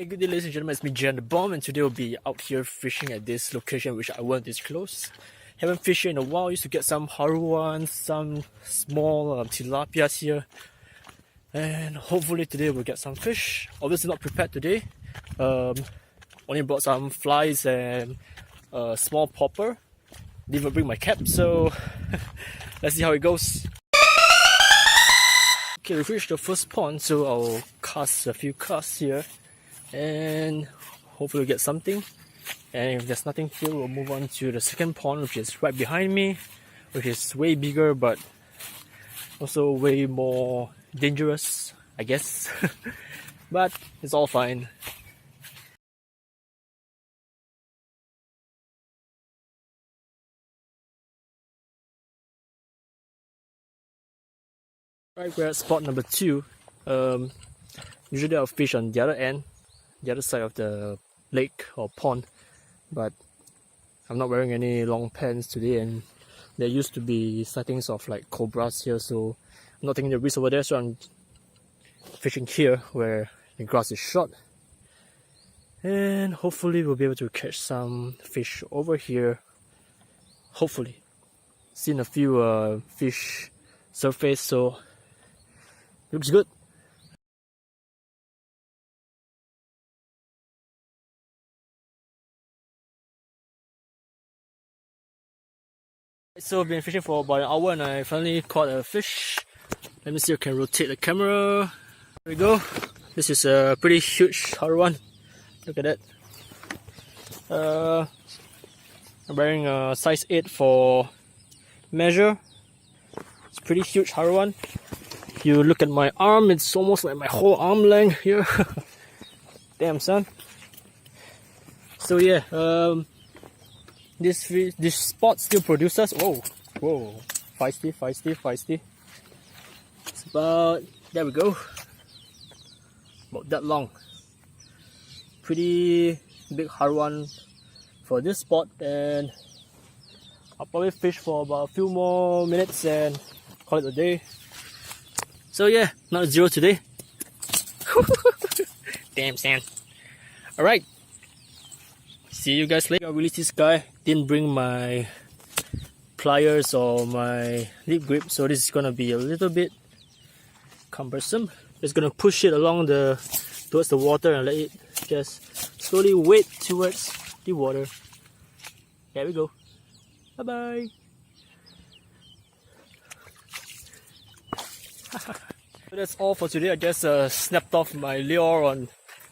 Hey, good day ladies and gentlemen, it's me Jen the Bomb, and today we'll be out here fishing at this location which I won't disclose. Haven't fished here in a while. Used to get some Haruans, some small tilapias here, and hopefully today we'll get some fish. Obviously not prepared today. Only brought some flies and a small popper. Didn't even bring my cap, so let's see how it goes. Okay, we've reached the first pond, so I'll cast a few casts here and hopefully we'll get something. And if there's nothing here, we'll move on to the second pond, which is right behind me, which is way bigger but also way more dangerous, I guess. But it's all fine. Right, we're at spot number 2. Usually I'll fish on the other end, the other side of the lake or pond, but I'm not wearing any long pants today, and there used to be sightings of like cobras here, so I'm not taking the risk over there, so I'm fishing here where the grass is short, and hopefully we'll be able to catch some fish over here. Hopefully. Seen a few fish surface, so looks good. So I've been fishing for about an hour and I finally caught a fish. Let me see if I can rotate the camera. There we go. This is a pretty huge Haruan. Look at that. I'm wearing a size 8 for measure. It's pretty huge Haruan. If you look at my arm, it's almost like my whole arm length here. Damn, son. So yeah, this spot still produces. Whoa, feisty. It's about, there we go, about that long. Pretty big Haruan for this spot, and I'll probably fish for about a few more minutes and call it a day. So yeah, not a zero today. Damn, Stan. Alright, see you guys later. I'll release this guy. Didn't bring my pliers or my lip grip, so this is gonna be a little bit cumbersome. Just gonna push it along towards the water and let it just slowly wade towards the water. There we go. Bye bye. So that's all for today. I just snapped off my lure on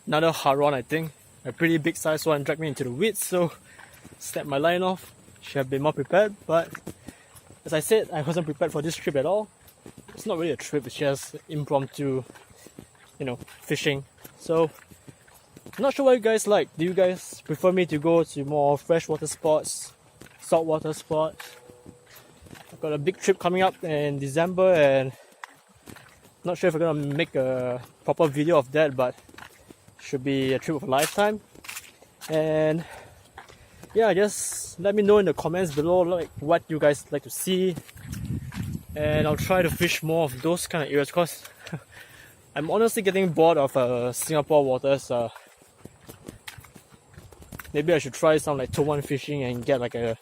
another Haruan, I think. A pretty big size one dragged me into the weeds, so snapped my line off. Should have been more prepared, but as I said, I wasn't prepared for this trip at all. It's not really a trip, it's just impromptu, fishing. So I'm not sure what you guys like. Do you guys prefer me to go to more freshwater spots, saltwater spots? I've got a big trip coming up in December, and I'm not sure if I'm gonna make a proper video of that, but should be a trip of a lifetime. And yeah, just let me know in the comments below like what you guys like to see, and I'll try to fish more of those kind of areas, because I'm honestly getting bored of Singapore waters. Maybe I should try some like towan fishing and get like a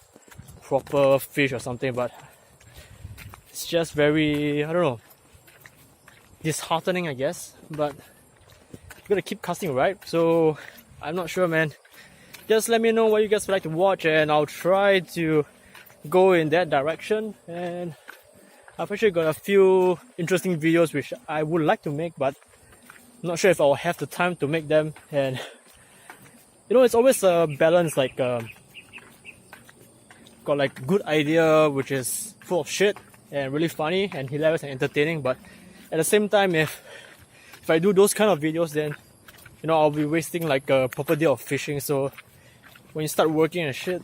proper fish or something, but it's just very, I don't know, disheartening, I guess. But you gotta keep casting, right? So I'm not sure, man. Just let me know what you guys would like to watch, and I'll try to go in that direction. And I've actually got a few interesting videos which I would like to make, but I'm not sure if I'll have the time to make them. And it's always a balance, like got like good idea which is full of shit and really funny and hilarious and entertaining, but at the same time, if I do those kind of videos, then I'll be wasting like a proper day of fishing. So when you start working and shit,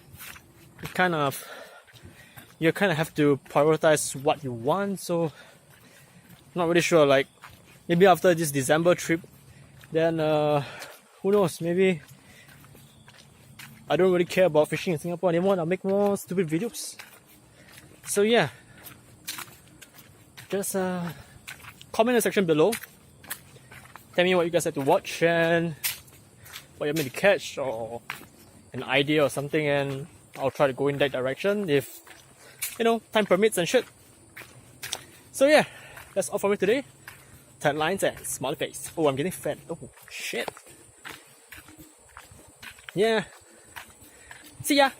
you kind of have to prioritize what you want. So I'm not really sure, like maybe after this December trip, then who knows, maybe I don't really care about fishing in Singapore anymore. I'll make more stupid videos. So yeah, just comment in the section below. Tell me what you guys like to watch, and what you mean to catch or an idea or something, and I'll try to go in that direction if, you know, time permits and shit. So yeah, that's all for me today. Tan lines and smiley face. Oh, I'm getting fat. Oh shit. Yeah. See ya.